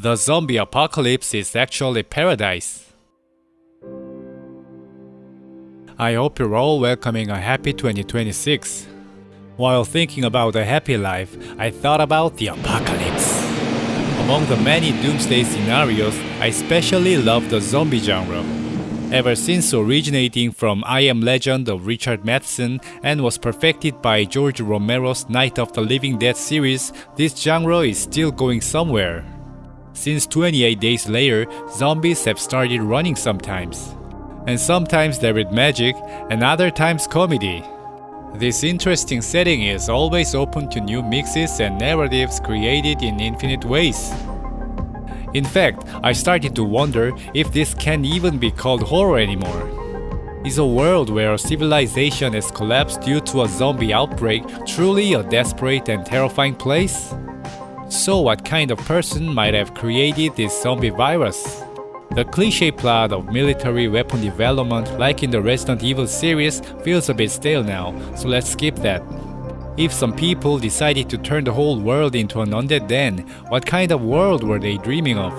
The zombie apocalypse is actually paradise. I hope you're all welcoming a happy 2026. While thinking about a happy life, I thought about the apocalypse. Among the many doomsday scenarios, I especially love the zombie genre. Ever since originating from I Am Legend of Richard Matheson and was perfected by George Romero's Night of the Living Dead series, this genre is still going somewhere. Since 28 Days Later, zombies have started running sometimes. And sometimes they're with magic, and other times comedy. This interesting setting is always open to new mixes and narratives created in infinite ways. In fact, I started to wonder if this can even be called horror anymore. Is a world where a civilization has collapsed due to a zombie outbreak truly a desperate and terrifying place? So what kind of person might have created this zombie virus? The cliché plot of military weapon development like in the Resident Evil series feels a bit stale now, so let's skip that. If some people decided to turn the whole world into an undead den, what kind of world were they dreaming of?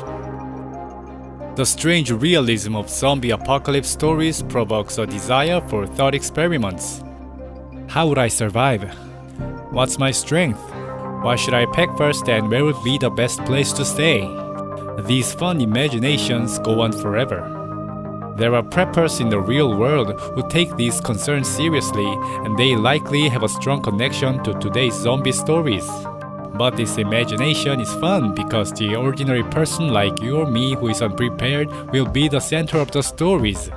The strange realism of zombie apocalypse stories provokes a desire for thought experiments. How would I survive? What's my strength? What should I pack first and where would be the best place to stay? These fun imaginations go on forever. There are preppers in the real world who take these concerns seriously, and they likely have a strong connection to today's zombie stories. But this imagination is fun because the ordinary person like you or me who is unprepared will be the center of the stories.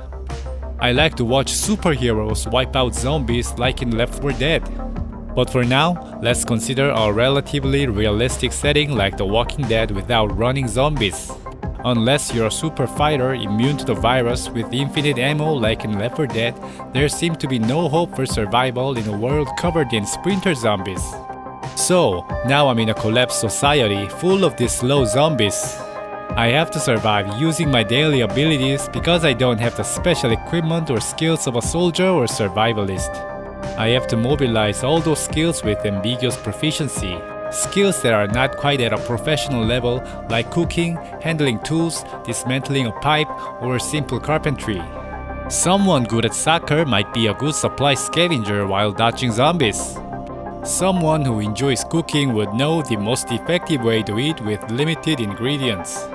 I like to watch superheroes wipe out zombies like in Left 4 Dead. But for now, let's consider a relatively realistic setting like The Walking Dead without running zombies. Unless you're a super fighter immune to the virus with infinite ammo like in Left 4 Dead, there seems to be no hope for survival in a world covered in sprinter zombies. So, now I'm in a collapsed society full of these slow zombies. I have to survive using my daily abilities because I don't have the special equipment or skills of a soldier or survivalist. I have to mobilize all those skills with ambiguous proficiency. Skills that are not quite at a professional level, like cooking, handling tools, dismantling a pipe, or simple carpentry. Someone good at soccer might be a good supply scavenger while dodging zombies. Someone who enjoys cooking would know the most effective way to eat with limited ingredients.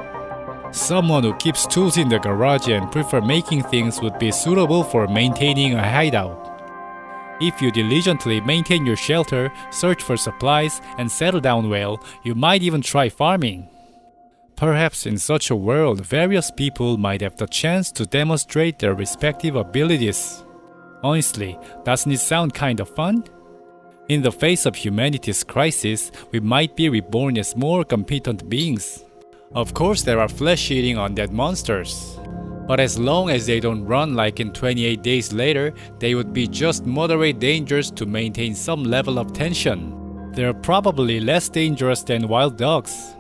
Someone who keeps tools in the garage and prefers making things would be suitable for maintaining a hideout. If you diligently maintain your shelter, search for supplies, and settle down well, you might even try farming. Perhaps in such a world, various people might have the chance to demonstrate their respective abilities. Honestly, doesn't it sound kind of fun? In the face of humanity's crisis, we might be reborn as more competent beings. Of course, there are flesh-eating undead monsters. But as long as they don't run like in 28 Days Later, they would be just moderate dangers to maintain some level of tension. They're probably less dangerous than wild dogs.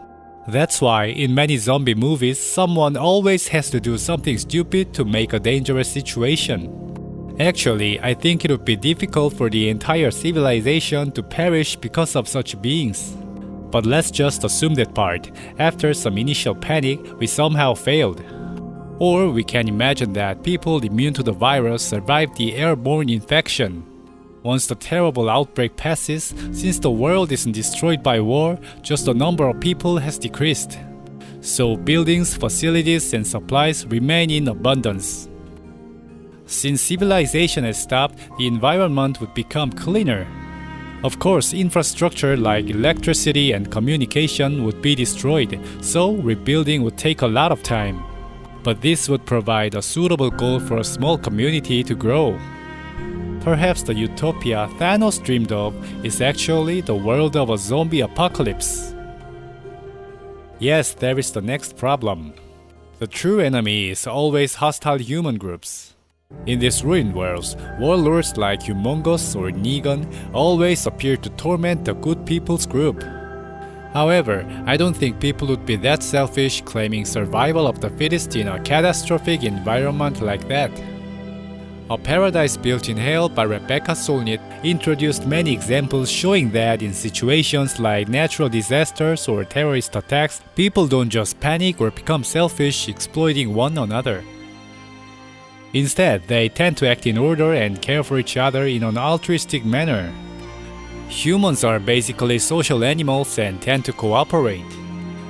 That's why in many zombie movies, someone always has to do something stupid to make a dangerous situation. Actually, I think it would be difficult for the entire civilization to perish because of such beings. But let's just assume that part. After some initial panic, we somehow failed. Or we can imagine that people immune to the virus survive the airborne infection. Once the terrible outbreak passes, since the world isn't destroyed by war, just the number of people has decreased. So buildings, facilities, and supplies remain in abundance. Since civilization has stopped, the environment would become cleaner. Of course, infrastructure like electricity and communication would be destroyed, so rebuilding would take a lot of time. But this would provide a suitable goal for a small community to grow. Perhaps the utopia Thanos dreamed of is actually the world of a zombie apocalypse. Yes, there is the next problem. The true enemy is always hostile human groups. In these ruined worlds, warlords like Humongous or Negan always appear to torment the good people's group. However, I don't think people would be that selfish claiming survival of the fittest in a catastrophic environment like that. A Paradise Built in Hell by Rebecca Solnit introduced many examples showing that in situations like natural disasters or terrorist attacks, people don't just panic or become selfish, exploiting one another. Instead, they tend to act in order and care for each other in an altruistic manner. Humans are basically social animals and tend to cooperate.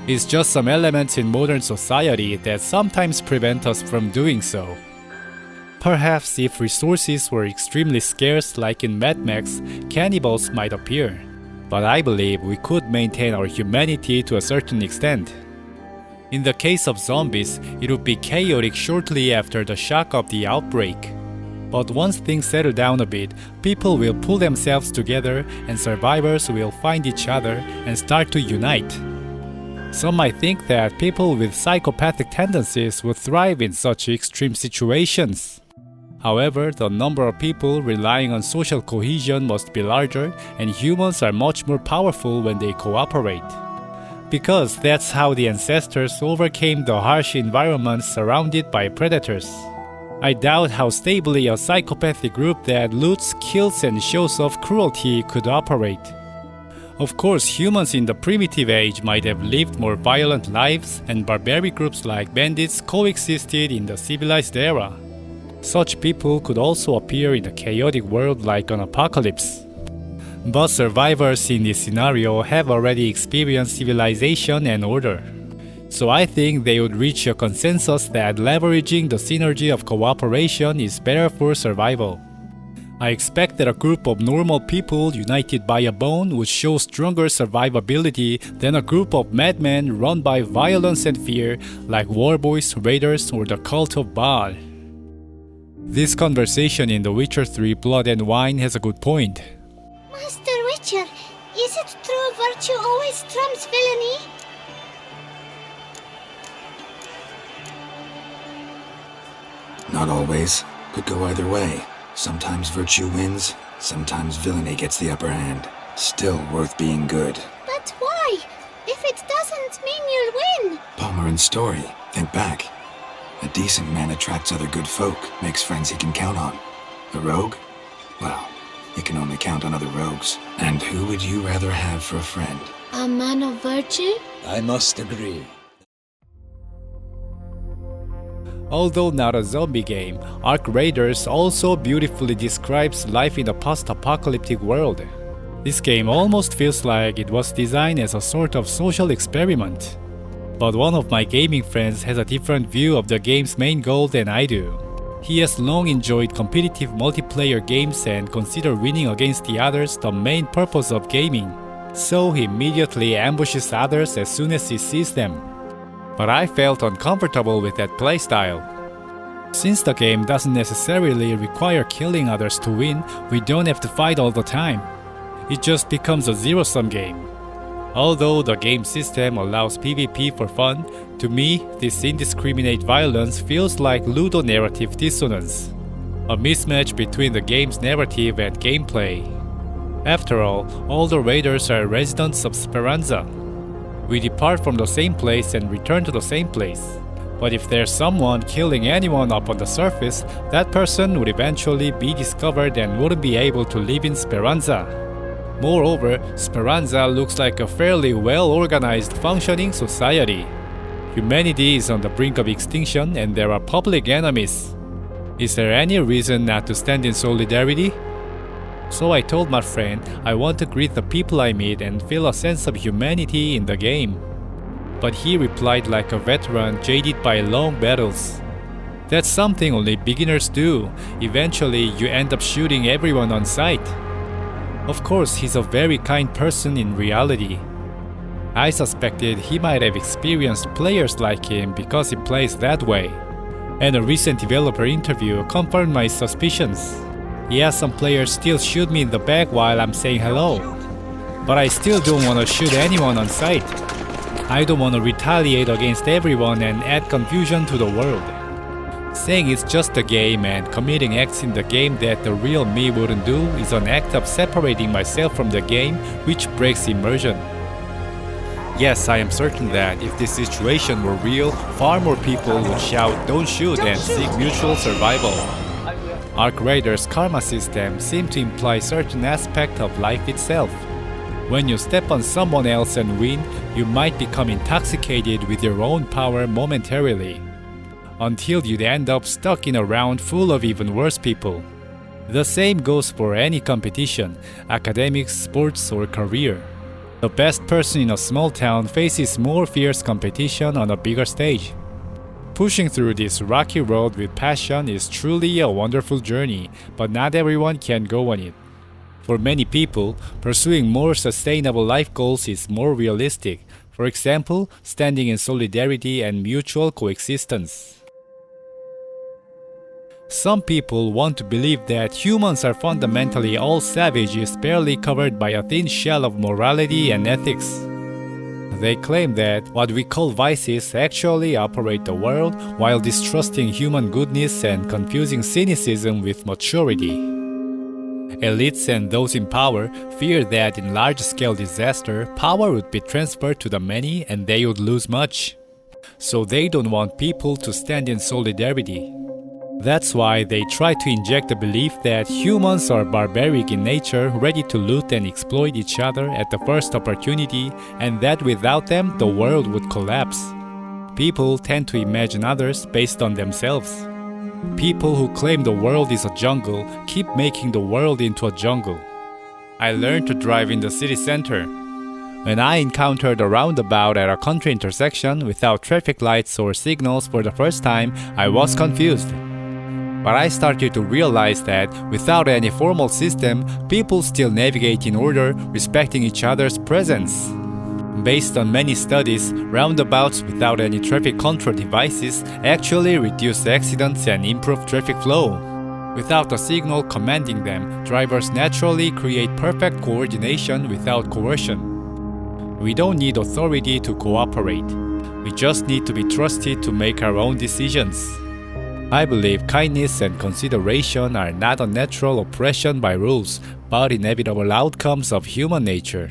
It's just some elements in modern society that sometimes prevent us from doing so. Perhaps if resources were extremely scarce like in Mad Max, cannibals might appear. But I believe we could maintain our humanity to a certain extent. In the case of zombies, it would be chaotic shortly after the shock of the outbreak. But once things settle down a bit, people will pull themselves together and survivors will find each other and start to unite. Some might think that people with psychopathic tendencies would thrive in such extreme situations. However, the number of people relying on social cohesion must be larger, and humans are much more powerful when they cooperate. Because that's how the ancestors overcame the harsh environment surrounded by predators. I doubt how stably a psychopathic group that loots, kills, and shows off cruelty could operate. Of course, humans in the primitive age might have lived more violent lives, and barbaric groups like bandits coexisted in the civilized era. Such people could also appear in a chaotic world like an apocalypse. But survivors in this scenario have already experienced civilization and order. So I think they would reach a consensus that leveraging the synergy of cooperation is better for survival. I expect that a group of normal people united by a bone would show stronger survivability than a group of madmen run by violence and fear like warboys, raiders, or the cult of Baal. This conversation in The Witcher 3 Blood and Wine has a good point. Master Witcher, is it true virtue always trumps villainy? Not always. Could go either way. Sometimes virtue wins, sometimes villainy gets the upper hand. Still worth being good. But why? If it doesn't mean you'll win. Palmerin's story. Think back. A decent man attracts other good folk, makes friends he can count on. A rogue? Well, he can only count on other rogues. And who would you rather have for a friend? A man of virtue? I must agree. Although not a zombie game, Ark Raiders also beautifully describes life in a post-apocalyptic world. This game almost feels like it was designed as a sort of social experiment. But one of my gaming friends has a different view of the game's main goal than I do. He has long enjoyed competitive multiplayer games and considers winning against the others the main purpose of gaming. So he immediately ambushes others as soon as he sees them. But I felt uncomfortable with that playstyle. Since the game doesn't necessarily require killing others to win, we don't have to fight all the time. It just becomes a zero-sum game. Although the game system allows PvP for fun, to me, this indiscriminate violence feels like ludonarrative dissonance, a mismatch between the game's narrative and gameplay. After all the raiders are residents of Speranza. We depart from the same place and return to the same place. But if there's someone killing anyone up on the surface, that person would eventually be discovered and wouldn't be able to live in Speranza. Moreover, Speranza looks like a fairly well-organized, functioning society. Humanity is on the brink of extinction and there are public enemies. Is there any reason not to stand in solidarity? So I told my friend I want to greet the people I meet and feel a sense of humanity in the game. But he replied like a veteran jaded by long battles. That's something only beginners do. Eventually, you end up shooting everyone on sight. Of course, he's a very kind person in reality. I suspected he might have experienced players like him because he plays that way. And a recent developer interview confirmed my suspicions. Yeah, some players still shoot me in the back while I'm saying hello. But I still don't want to shoot anyone on sight. I don't want to retaliate against everyone and add confusion to the world. Saying it's just a game and committing acts in the game that the real me wouldn't do is an act of separating myself from the game, which breaks immersion. Yes, I am certain that if this situation were real, far more people would shout "Don't shoot" and seek mutual survival. Arc Raider's karma system seemed to imply certain aspect of life itself. When you step on someone else and win, you might become intoxicated with your own power momentarily, until you'd end up stuck in a round full of even worse people. The same goes for any competition, academics, sports, or career. The best person in a small town faces more fierce competition on a bigger stage. Pushing through this rocky road with passion is truly a wonderful journey, but not everyone can go on it. For many people, pursuing more sustainable life goals is more realistic. For example, standing in solidarity and mutual coexistence. Some people want to believe that humans are fundamentally all savages barely covered by a thin shell of morality and ethics. They claim that what we call vices actually operate the world while distrusting human goodness and confusing cynicism with maturity. Elites and those in power fear that in large-scale disaster, power would be transferred to the many and they would lose much. So they don't want people to stand in solidarity. That's why they try to inject the belief that humans are barbaric in nature, ready to loot and exploit each other at the first opportunity, and that without them, the world would collapse. People tend to imagine others based on themselves. People who claim the world is a jungle keep making the world into a jungle. I learned to drive in the city center. When I encountered a roundabout at a country intersection without traffic lights or signals for the first time, I was confused. But I started to realize that without any formal system, people still navigate in order, respecting each other's presence. Based on many studies, roundabouts without any traffic control devices actually reduce accidents and improve traffic flow. Without a signal commanding them, drivers naturally create perfect coordination without coercion. We don't need authority to cooperate. We just need to be trusted to make our own decisions. I believe kindness and consideration are not a natural oppression by rules, but inevitable outcomes of human nature.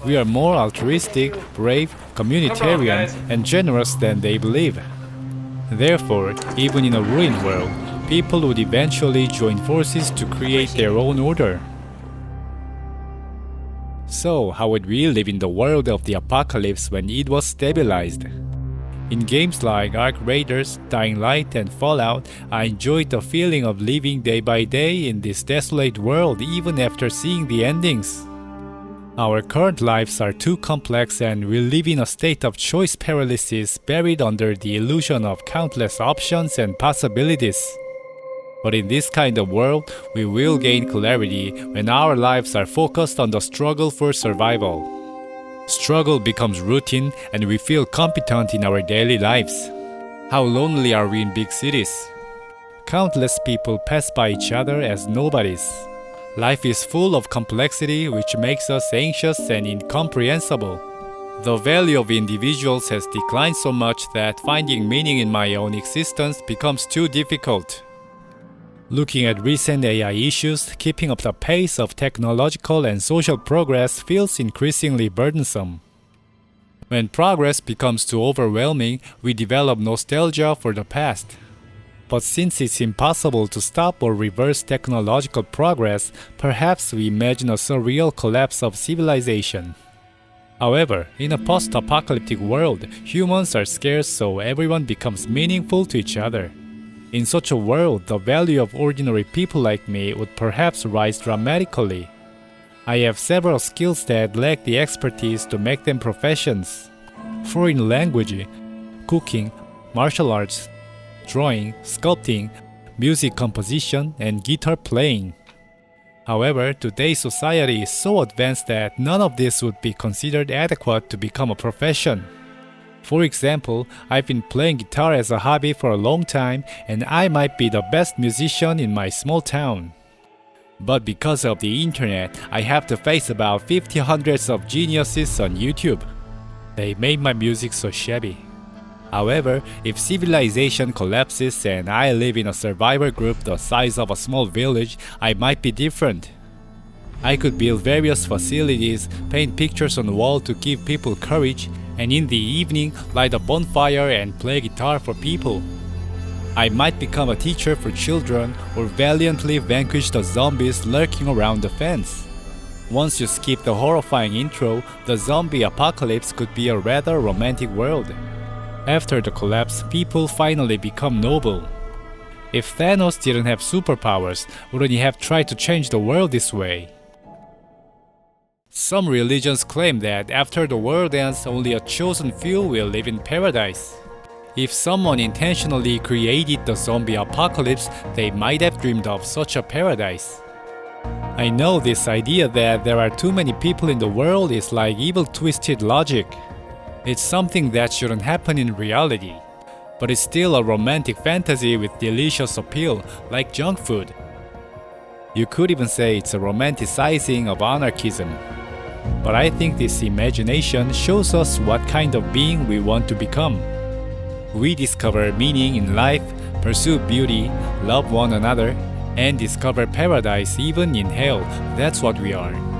We are more altruistic, brave, communitarian, and generous than they believe. Therefore, even in a ruined world, people would eventually join forces to create their own order. So, how would we live in the world of the apocalypse when it was stabilized? In games like Arc Raiders, Dying Light, and Fallout, I enjoyed the feeling of living day by day in this desolate world even after seeing the endings. Our current lives are too complex and we live in a state of choice paralysis buried under the illusion of countless options and possibilities. But in this kind of world, we will gain clarity when our lives are focused on the struggle for survival. Struggle becomes routine and we feel competent in our daily lives. How lonely are we in big cities? Countless people pass by each other as nobodies. Life is full of complexity which makes us anxious and incomprehensible. The value of individuals has declined so much that finding meaning in my own existence becomes too difficult. Looking at recent AI issues, keeping up the pace of technological and social progress feels increasingly burdensome. When progress becomes too overwhelming, we develop nostalgia for the past. But since it's impossible to stop or reverse technological progress, perhaps we imagine a surreal collapse of civilization. However, in a post-apocalyptic world, humans are scarce, so everyone becomes meaningful to each other. In such a world, the value of ordinary people like me would perhaps rise dramatically. I have several skills that lack the expertise to make them professions. Foreign language, cooking, martial arts, drawing, sculpting, music composition, and guitar playing. However, today's society is so advanced that none of this would be considered adequate to become a profession. For example, I've been playing guitar as a hobby for a long time and I might be the best musician in my small town. But because of the internet, I have to face about 50 hundreds of geniuses on YouTube. They made my music so shabby. However, if civilization collapses and I live in a survivor group the size of a small village, I might be different. I could build various facilities, paint pictures on the wall to give people courage, and in the evening light a bonfire and play guitar for people. I might become a teacher for children or valiantly vanquish the zombies lurking around the fence. Once you skip the horrifying intro, the zombie apocalypse could be a rather romantic world. After the collapse, people finally become noble. If Thanos didn't have superpowers, wouldn't he have tried to change the world this way? Some religions claim that after the world ends, only a chosen few will live in paradise. If someone intentionally created the zombie apocalypse, they might have dreamed of such a paradise. I know this idea that there are too many people in the world is like evil twisted logic. It's something that shouldn't happen in reality. But it's still a romantic fantasy with delicious appeal, like junk food. You could even say it's a romanticizing of anarchism. But I think this imagination shows us what kind of being we want to become. We discover meaning in life, pursue beauty, love one another, and discover paradise even in hell. That's what we are.